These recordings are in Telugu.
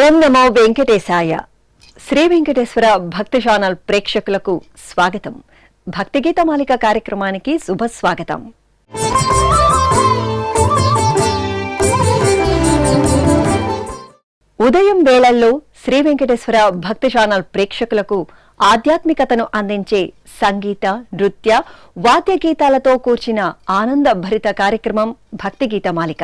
ఓం నమో వెంకటేశాయ. శ్రీ వెంకటేశ్వర భక్తి ఛానల్ ప్రేక్షకులకు స్వాగతం. భక్తి గీతమాలిక కార్యక్రమానికి శుభస్వాగతం. ఉదయం వేళల్లో శ్రీ వెంకటేశ్వర భక్తి ఛానల్ ప్రేక్షకులకు ఆధ్యాత్మికతను అందించే సంగీత, నృత్య, వాద్య గీతాలతో కూర్చిన ఆనందభరిత కార్యక్రమం భక్తి గీతమాలిక.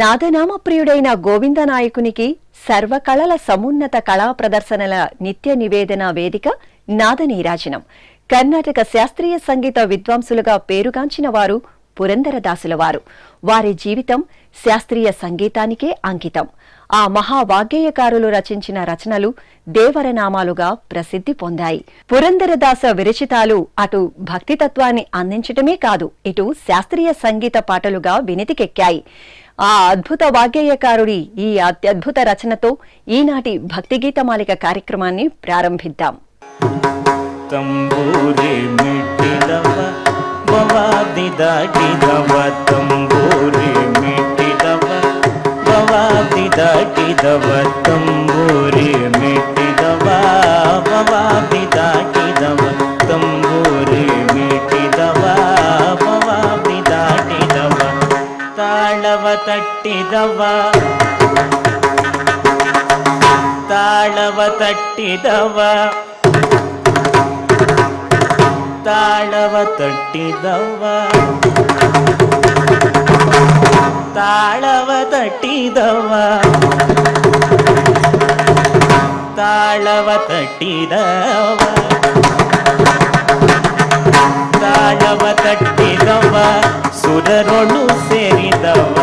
నాదనామ ప్రియుడైన గోవిందనాయకునికి సర్వకళల సమున్నత కళా ప్రదర్శనల నిత్య నివేదన వేదిక నాదనీరాజనం. కర్ణాటక శాస్త్రీయ సంగీత విద్వాంసులుగా పేరుగాంచిన వారు పురందరదాసుల వారు. వారి జీవితం శాస్త్రీయ సంగీతానికే అంకితం. ఆ మహావాగ్గేయకారులు రచించిన రచనలు దేవరనామాలుగా ప్రసిద్ధి పొందాయి. పురందరదాస విరచితాలు అటు భక్తితత్వాన్ని అందించటమే కాదు, ఇటు శాస్త్రీయ సంగీత పాటలుగా వినితికెక్కాయి. ఆ అద్భుత వాగ్గేయకారుడి ఈ అత్యద్భుత రచనతో ఈనాటి భక్తి గీతమాలిక కార్యక్రమాన్ని ప్రారంభిద్దాం. ತಂಬೂರಿ ಮಿಟ್ಟಿದವ ಬವಾದಿ ದಾಟಿದವ ತಂಬೂರಿ ಮಿಟ್ಟಿದವ ಬವಾದಿ ದಾಟಿದವ ತಂಬೂರಿ ಮಿಟ್ಟಿದವ ಬವಾದಿ ದಾಟಿದವ ತಂಬೂರಿ ಮಿಟ್ಟಿದವ ಬವಾದಿ ದಾಟಿದವ ತಾಳವ ತಟ್ಟಿದವ ತಾಳವ ತಟ್ಟಿದವ ತಾಳವ ತಟ್ಟಿದವ ತಾಳವ ತಟ್ಟಿದವ ತಾಳವ ತಟ್ಟಿದವ ತಾಳವ ತಟ್ಟಿದವ ಸುರರೊಳು ಸೇರಿದವ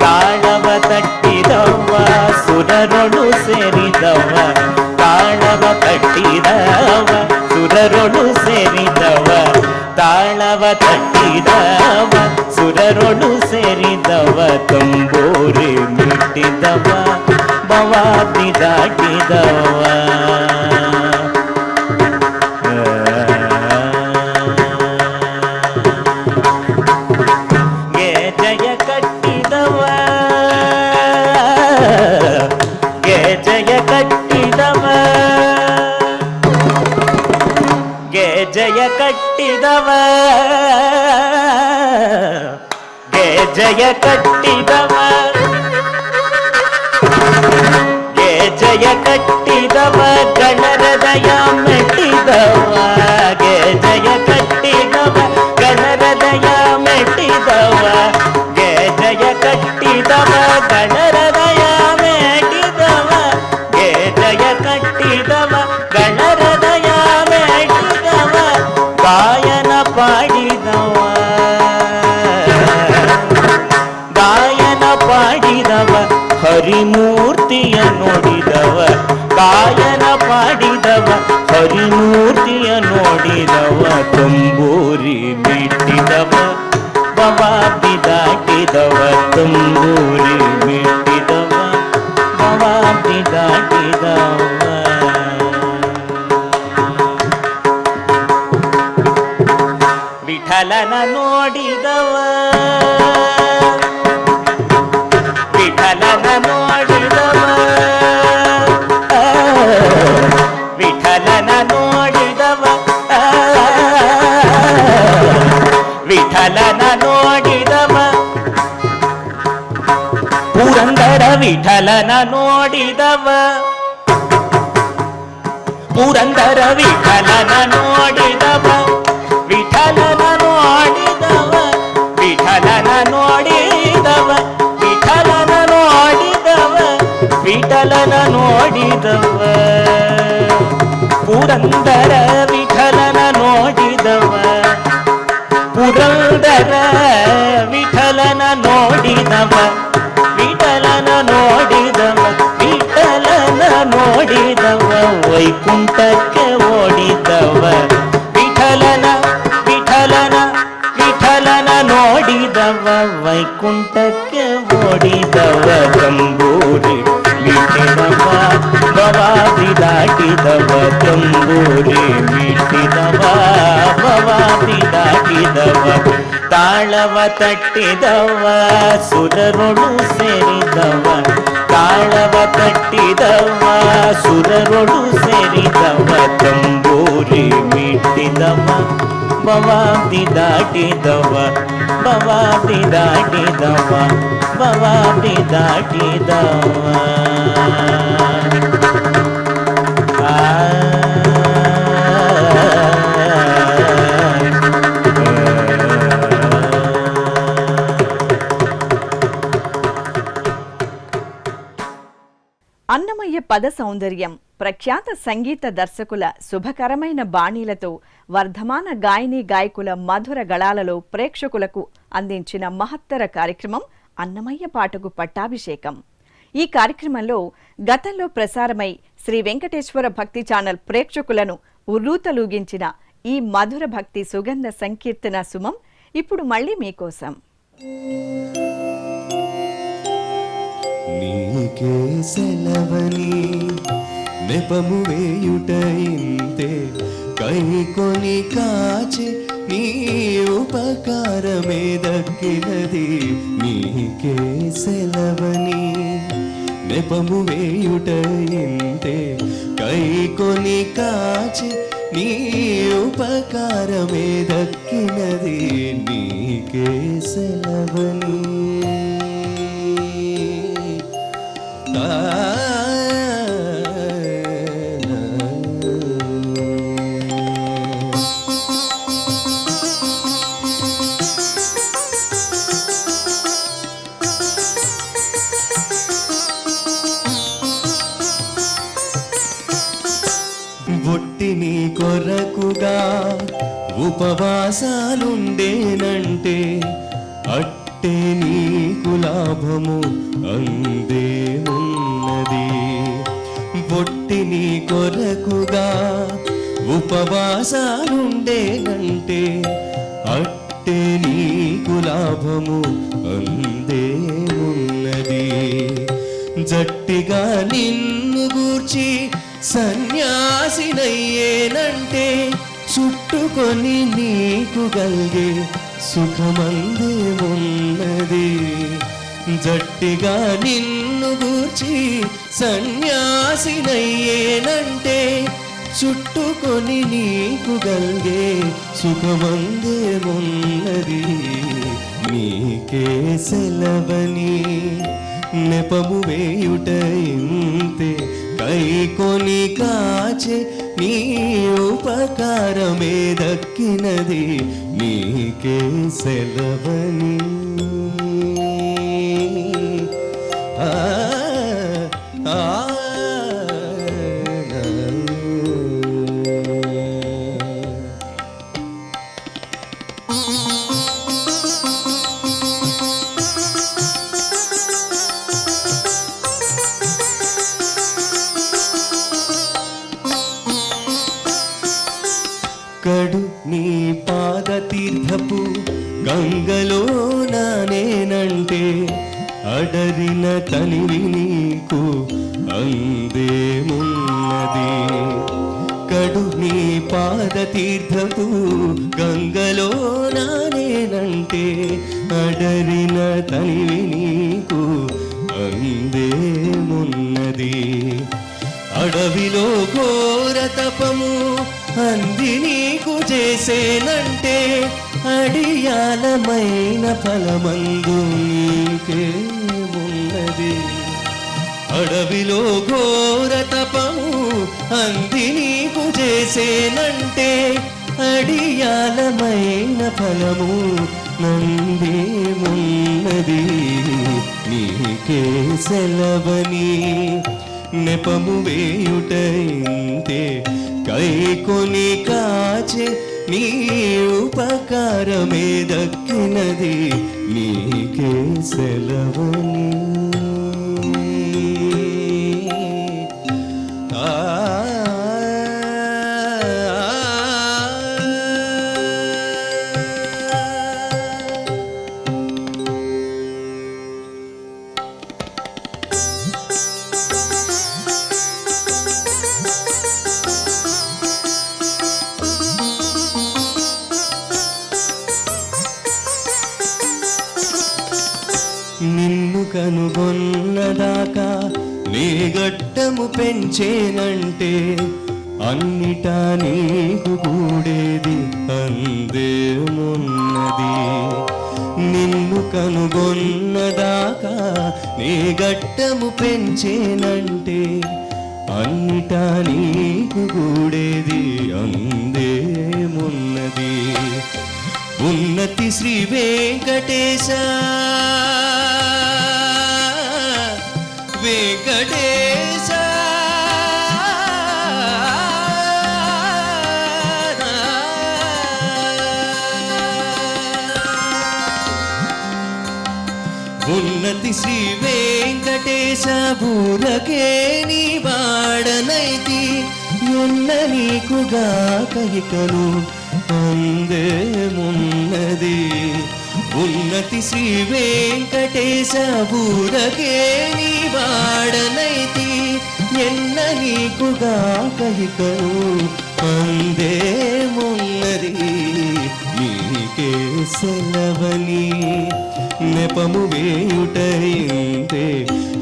ತಾಳವ ತಟ್ಟಿದವ ಸುರರೊಳು ಸೇರಿದವ ತಾಳವ ತಟ್ಟಿದವ ಸುರರೊಳು ಸೇರಿದವ ತಾಳವ ತಟ್ಟಿದವ ಸುರರೊಳು ಸೇರಿದವ ತಂಬೂರಿ ಮಿಟ್ಟಿದವ ಬವಾದಿ ದಾಟಿದವ ಗೆ ಜಯ ಕಟ್ಟಿದವ ಗೆ ಜಯ ಕಟ್ಟಿದವ ಗೆ ಜಯ ಕಟ್ಟಿದವ ಗೆ ಜಯ ಕಟ್ಟಿದವ ಗೆ ಜಯ ಕಟ್ಟಿದವ ಗಣರದಯ ಮೆಟ್ಟಿದವ ಗೆ ಜಯ ಕಟ್ಟಿದವ ಗಣರದಯ ಮೆಟ್ಟಿದವ ಗೆ ಜಯ ಕಟ್ಟಿದವ ಗಣರದಯ ಮೆಟ್ಟಿದವ ಗೆ ಜಯ ಕಟ್ಟಿದವ ಗಣರದಯ ಗಾಯನ ಪಾಡಿದವ ಗಾಯನ ಪಾಡಿದವ ಹರಿಮೂರ್ತಿಯ ನೋಡಿದವ ಗಾಯನ ಪಾಡಿದವ ಹರಿಮೂರ್ತಿಯ ನೋಡಿದವ ತಂಬೂರಿ ಮಿಟ್ಟಿದವ ಬವಾದಿ ದಾಟಿದವ ತಂಬೂರಿ ಮಿಟ್ಟಿದವ ಬವಾದಿ ದಾಟಿದವ ವಿಠಲನ ನೋಡಿದವ ವಿಠಲನ ನೋಡಿದವ ವಿಠಲನ ನೋಡಿದವ ವಿಠಲನ ನೋಡಿದವ ಪುರಂದರ ವಿಠಲನ ನೋಡಿದವ ಪುರಂದರ ವಿಠಲನ ನೋಡಿದವ ವಿಠಲನ ನೋಡಿದವ ವಿಠಲನ ನೋಡಿದವ ವಿಠಲನ ನೋಡಿದವ ವಿಠಲನ ನೋಡಿದವ ಪುರಂದರ ವಿಠಲನ ನೋಡಿದವ ಪುರಂದರ ವಿಠಲನ ನೋಡಿ ನೋಡಿದವ ವಿಠಲನ ನೋಡಿದವ ವಿಠಲನ ನೋಡಿದವ ವೈಕುಂಠಕ್ಕೆ ಓಡಿದವ ವಿಠಲನ ವಿಠಲನ ವಿಠಲನ ನೋಡಿದವ ವೈಕುಂಠಕ್ಕೆ ಓಡಿದವ ತಂಬೂರಿ ಮೀಟಿದವ ಭವಾದಿ ದಾಟಿದವ ತಂಬೂರಿ ಮೀಟಿದವ ಭವಾದಿ ದಾಟಿದವ ತಾಳವ ತಟ್ಟಿದವ ಸುರರೊಳು ಸೇರಿದವ ತಾಳವ ತಟ್ಟಿದವ ಸುರರೊಳು ಸೇರಿದವ ತಂಬೂರಿ ಮೀಟಿದವ ಭವಾದಿ ದಾಟಿದವ ಭವಾದಿ ದಾಟಿದವ ಭವಾದಿ ದಾಟಿದವ అన్నమయ్య పద సౌందర్యం ప్రఖ్యాత సంగీత దర్శకుల శుభకరమైన బాణీలతో వర్ధమాన గాయని గాయకుల మధుర గళాలలో ప్రేక్షకులకు అందించిన మహత్తర కార్యక్రమం అన్నమయ్య పాటకు పట్టాభిషేకం. ఈ కార్యక్రమంలో గతంలో ప్రసారమై శ్రీ వెంకటేశ్వర భక్తి ఛానల్ ప్రేక్షకులను ఉర్రూతలూగించిన ఈ మధుర భక్తి సుగంధ సంకీర్తన సుమం ఇప్పుడు మళ్ళీ మీకోసం. నీకే సెలవని నెపము వేయుట ఇంతే కైకొని కాచి నీ ఉపకారమే దక్కినది. నీకే సెలవని నెపము వేయుట ఇంతే కైకొని కాచి నీ ఉపకారమే దక్కినది. నీకే సెలవని ఒట్టిని కొరకుగా ఉపవాసాలుండేనంటే అట్టే నీకు లాభము అందే ఉన్నది. ఒట్టిని కొరకుగా ఉపవాసాలుండేనంటే అట్టే నీకు లాభము అందే ఉన్నది. జట్టిగా నిన్ను గూర్చి సన్యాసినయ్యేనంటే చుట్టుకొని నీకు గల్గే సుఖమందే ఉన్నది. జట్టిగా నిన్ను గూర్చి సన్యాసినయ్యేనంటే చుట్టుకొని నీకు గల్గే సుఖమందే ఉన్నది. నీకే సెలవని నెపము వేయుట ఇంతే కైకొని కాచే నీ ఉపకారమే దక్కినది. నీకే సెలవని ఆ ఆ కడు నీ పాద తీర్థపు గంగలో నానేనంటే అడరిన తనివి నీకు అందేమున్నది. కడు నీ పాద తీర్థపు గంగలో నానేనంటే అడరిన తనివి నీకు అందేమున్నది. అడవిలో ఘోర తపము అంది నీకు చేసేనంటే అడియాలమైన ఫలమందు నీకే ఉన్నది. అడవిలో ఘోర తపము అంది నీకు చేసేనంటే అడియాలమైన ఫలము నందేమున్నది. నీకే సెలవని నెపము వేయుట ఇంతే కైకొని కాచే నీ ఉపకారమే దక్కినది నీకే సెలవని నిన్ను కనుగొన్నదాకా నీ గట్టము పెంచేనంటే అన్నిటా నీకు కూడేది అందేమున్నది నిన్ను కనుగొన్నదాకా నీ గట్టము పెంచేనంటే అన్నిటా నీకు కూడేది అందేమున్నది ఉన్నతి శ్రీ వెంకటేశ వెంకటేశ ఉన్నతి శ్రీ వెంకటేశ ఊరకే నీ వాడనైతి ఎన్న నీకుగాక ఇకను అందేమున్నది ఉన్నతి శ్రీ వెంకటేశ ఊరకే నీ వాడనైతి ఎన్న నీకుగాక ఇకను అందేమున్నది నీకే సెలవని నెపము వేయుటైందే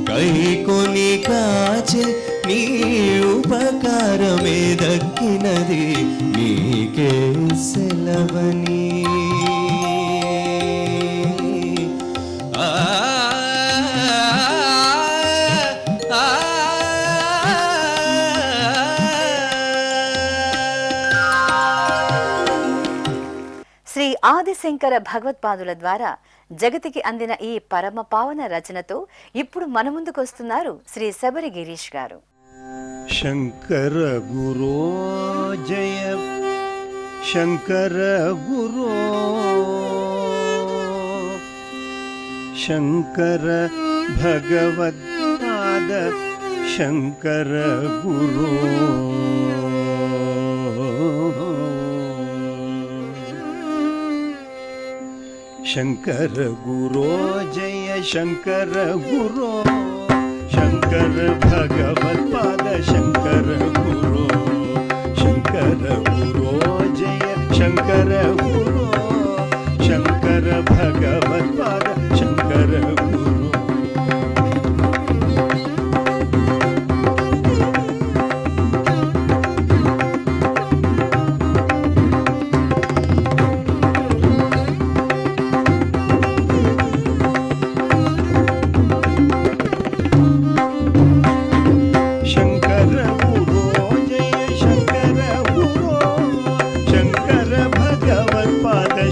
కైకొని కాచే నీ ఉపకారమే దక్కినది నీకే సెలవని ఆ శ్రీ ఆదిశంకర భగవత్పాదుల ద్వారా జగతికి అందిన ఈ పరమ పావన రచనతో ఇప్పుడు మన ముందుకు వస్తున్నారు శ్రీ శబరి గిరీష్ గారు. శంకర గురో జయ శంకర గురో శంకర భగవత్పాద శంకర గురో శంకర గురో జయ శంకర గురో శంకర భగవత్పాద శంకర గురో శంకర గురో జయ శంకర గురో శంకర భగవత్పాద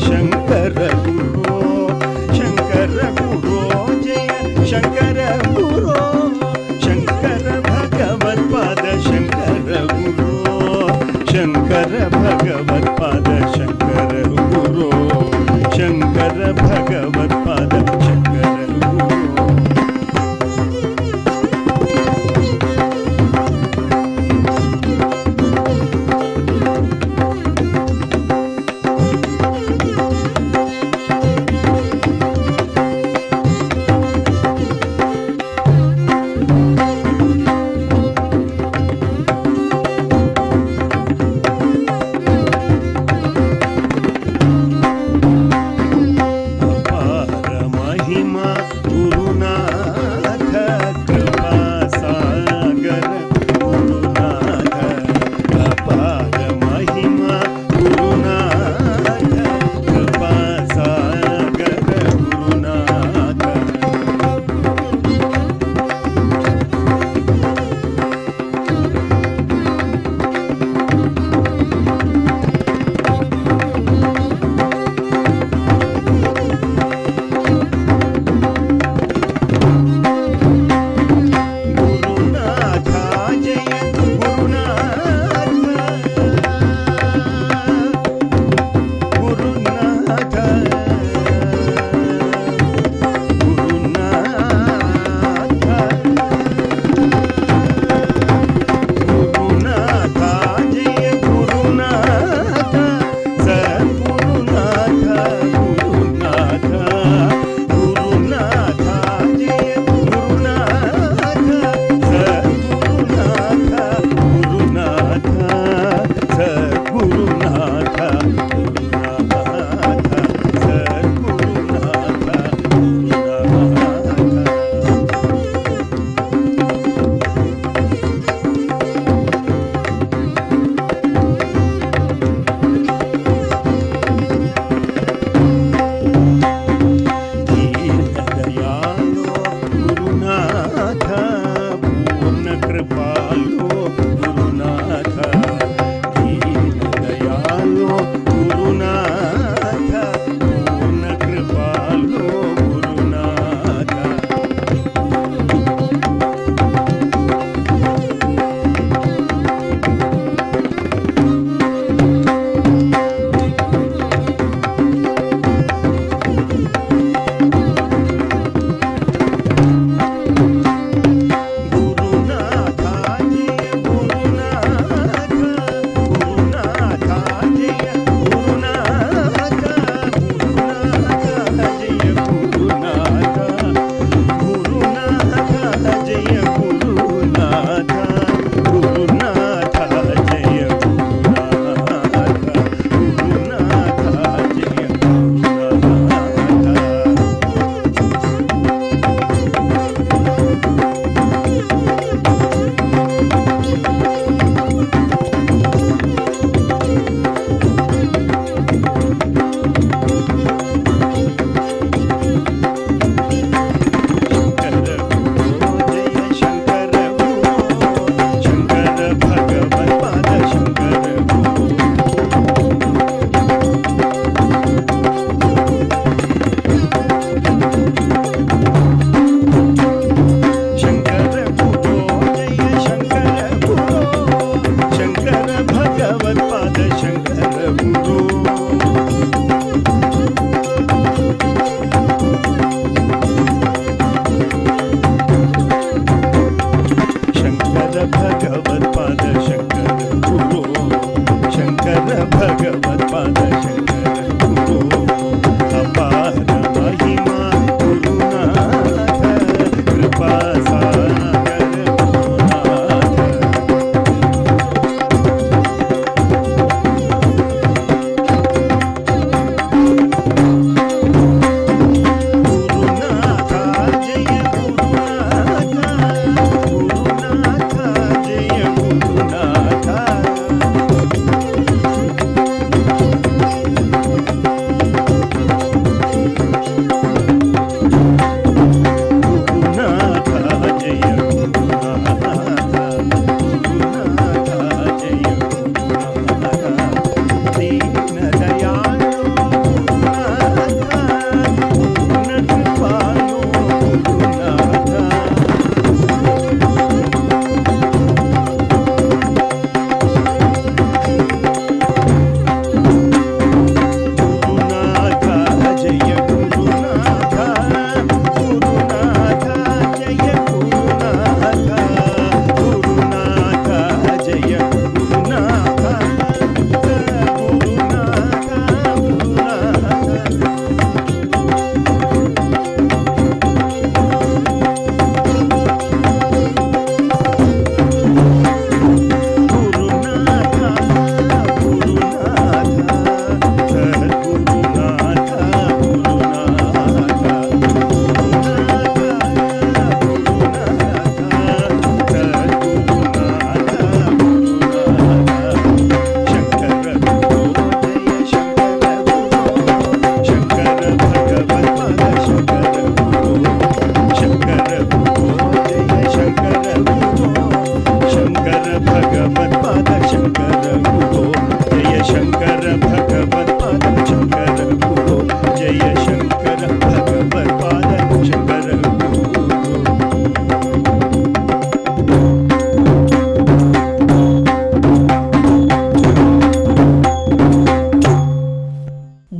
శంకర గురో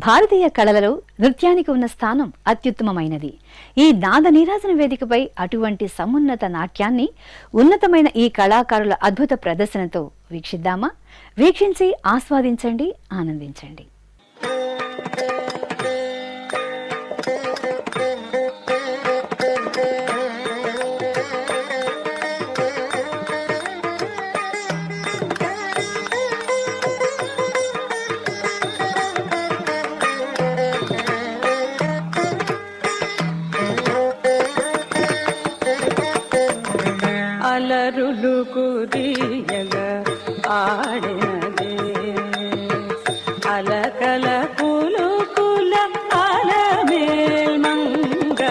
భారతీయ కళలలో నృత్యానికి ఉన్న స్థానం అత్యుత్తమమైనది. ఈ నాద నీరాజన వేదికపై అటువంటి సమున్నత నాట్యాన్ని ఉన్నతమైన ఈ కళాకారుల అద్భుత ప్రదర్శనతో వీక్షిద్దామా? వీక్షించి ఆస్వాదించండి, ఆనందించండి. అలరులు కురియగ ఆడినదే అలకల కులుకుల అలమేల్మంగ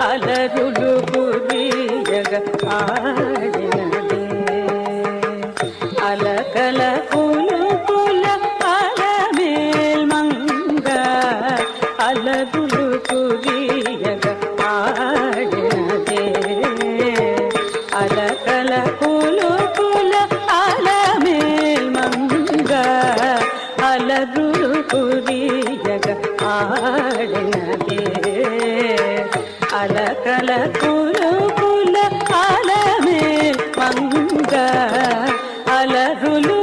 అలరులు కురియగ ఆడినదే అలకల కులుకుల అలమేల్మంగ అలరులు కురియగ ఆడినదే అలకల కులుకుల అలమేల్మంగ అలరులు కురియగ ఆడినదే అలకల కులుకుల అలమేల్మంగ అలరులు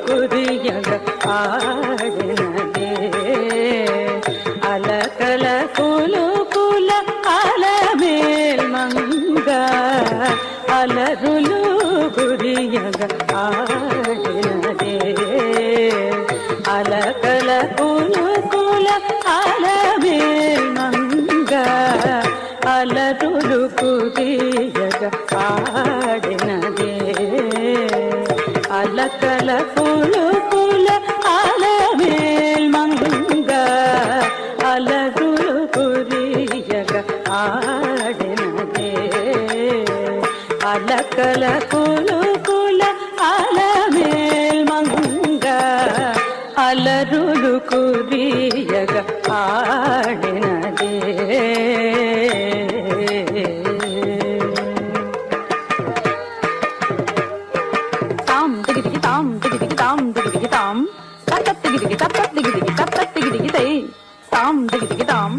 కురియగ ఆడినదే అలకల కులుకుల అలమేల్మంగ అలరులు కురియగ ఆడినదే అలకల కులుకుల అలమేల్మంగ అలరులు కురియగ ఆడినదే అలకల కులుకుల అలమేల్మంగ అలరులు కురియగ ఆడినదే అలకల కులుకుల అలమేల్మంగ అలరులు కురియగ ఆడినదే తాం దిగి తాం దిగి తాం దిగి తాం తత్తదిగి తత్తదిగి తత్తదిగి తై తాం దిగి తాం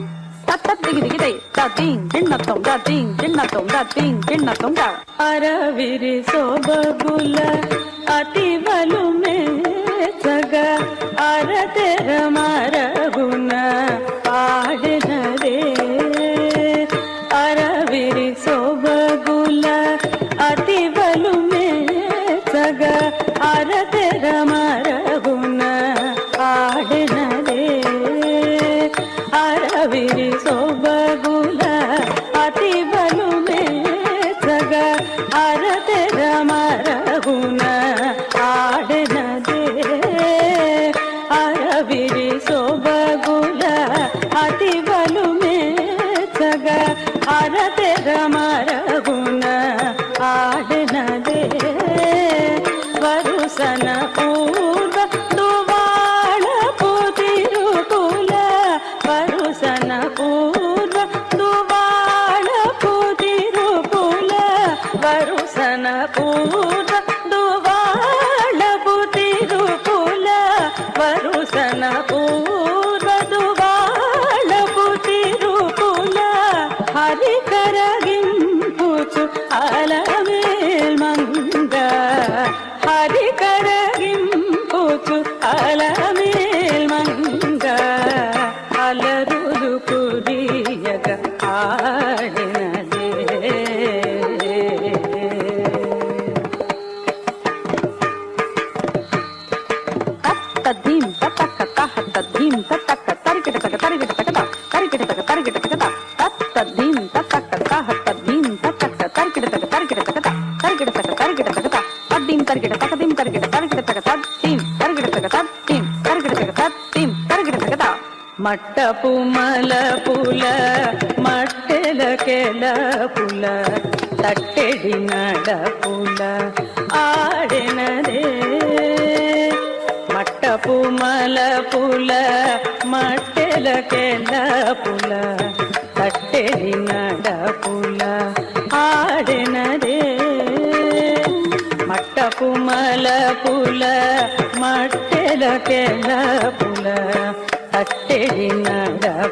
తత్తదిగి తత్తిం చిన్నతం తత్తిం చిన్నతం తత్తిం చిన్నతం తా అరవిరి సోబగుల అతివలు మేచగ అరతెర మరగున ఆడినదే అరవిరి సోబగుల అతివలు మేచగ అరతెర మరగున ఆడినదే అరవిరి సోబగుల అతివలు మేచగ అరతెర మరగున ఆడినదే అరవిరి సోబగుల అతివలు మేచగ అరతెర మరగున ఆడినదే వరుసన పూర్వ దువాళ పుతిరుకుల వరుసన పూర్వ దువాళ పుతిరుకుల వరుసన పూర్వ దువాళ పుతిరుకుల వరుసన పూర్వ దువాళ పుతిరుకుల హరి కరగింపుచు అలమేల్మంగ హరి కరగింపుచు అలమేల్మంగ అలరులు కురియగ ఆడినదే తద్దీం తత్తక్క తహ తద్దీం తత్తక్క తరికిట తక తరికిట తకత తరికిట తక తరికిట తకత తద్దీం తత్తక్క తహ తద్దీం తత్తక్క తరికిట తక తరికిట తకత తరికిట తక తరికిట తకత తద్దీం తరికిట తకదీం తరికిట తరికిట తక తద్దీం తరికిట తక తద్దీం తరికిట తక తద్దీం తరికిట తకత మట్టపు మలపుల మట్టెలకెల పుల తట్టెడి నడపుల ఆడినదే మట్టపు మలపుల మట్టెలకెల పుల తట్టెడి నడపుల ఆడినదే మట్టపు మలపుల మట్టెలకెల పుల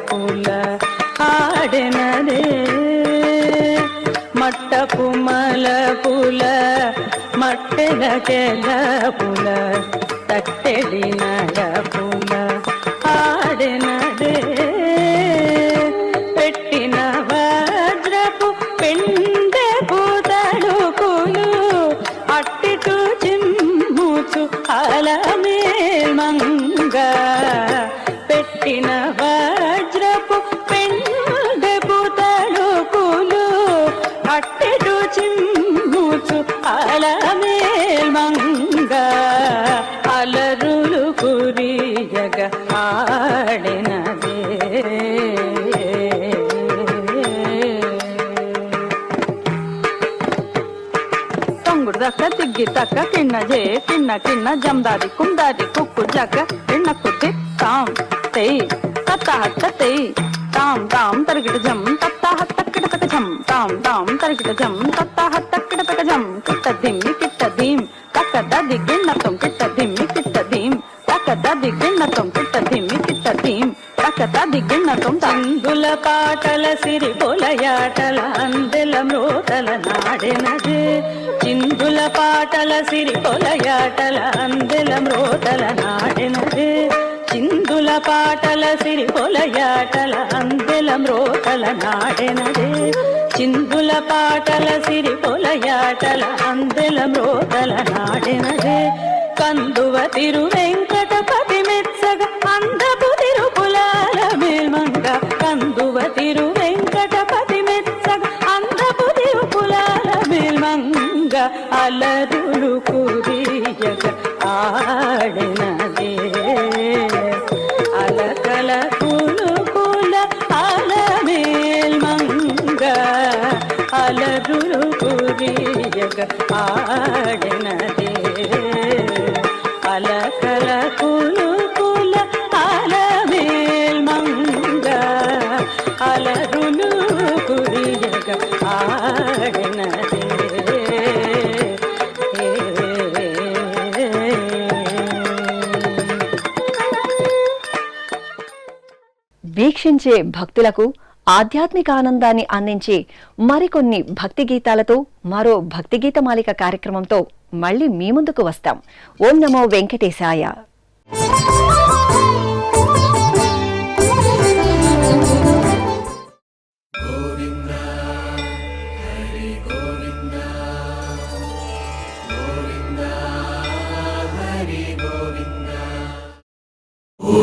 పూల ఆడెనదే మట్టపు మల పూల మట్టెల పూల తట్టెడి నడ పూల ఆడెనదే పెట్టిన వజ్రపు పెండె పూతడుకులు అట్టిటు చిమ్ముచు అలమేల్మంగ పెట్టిన వజ్రపు పెండె పూతడుకులు అట్టిటు చిమ్ముచు అలమేల్మంగ అలరులు కురియగ ఆడినదే తొంగుడు దక్క తిగ్గి తక్క కిన్న జే కిన్న కిన్న జందాది కుందాది కుక్కు జక్క కిన్న కుద్ది తాం తెయ్ తత్త హత్త తెయ్ తాం తాం తరిగిట జం తత్త హత్త కిటతక జం తాం తాం తరిగిట జం తత్త హత్త కిటతక జం కిట్ట దిమ్మి కిట్ట దీం తక్క దది గిన్నతం కిట్ట దిమ్మి కిట్ట దీం తక్క దది గిన్నతం కిట్ట దిమ్మి కిట్ట దీం తక్క దది గిన్నతం తందుల పాటల సిరి పొలయాటల అందెల మ్రోతల నాడెనదే చిందుల పాటల సిరి పొలయాటల అందెల మ్రోతల నాడెనదే చిందుల పాటల సిరి పొలయాటల అందెల మ్రోతల నాడెనదే చిందుల పాటల సిరి పొలయాటల అందెల మ్రోతల నాడెనదే కందువ తిరు వెంకటపతి మెచ్చగ అందపు తిరుపులాల మేల్మంగ కందువ తిరు వెంకటపతి మెచ్చగ అందపు తిరుపులాల మేల్మంగ అలరులు కురియగ ఆడినదే అలకల కులుకుల అలమేల్మంగ అలరులు కురియగ ఆడినదే అలకల కులుకుల అలమేల్మంగ అలరులు కురియగ ఆడినదే వీక్షించే భక్తులకు ఆధ్యాత్మిక ఆనందాన్ని అందించే మరికొన్ని భక్తి గీతాలతో మరో భక్తి గీతమాలిక కార్యక్రమంతో మళ్ళీ మీ ముందుకు వస్తాం. ఓం నమో వెంకటేశాయ. ఓ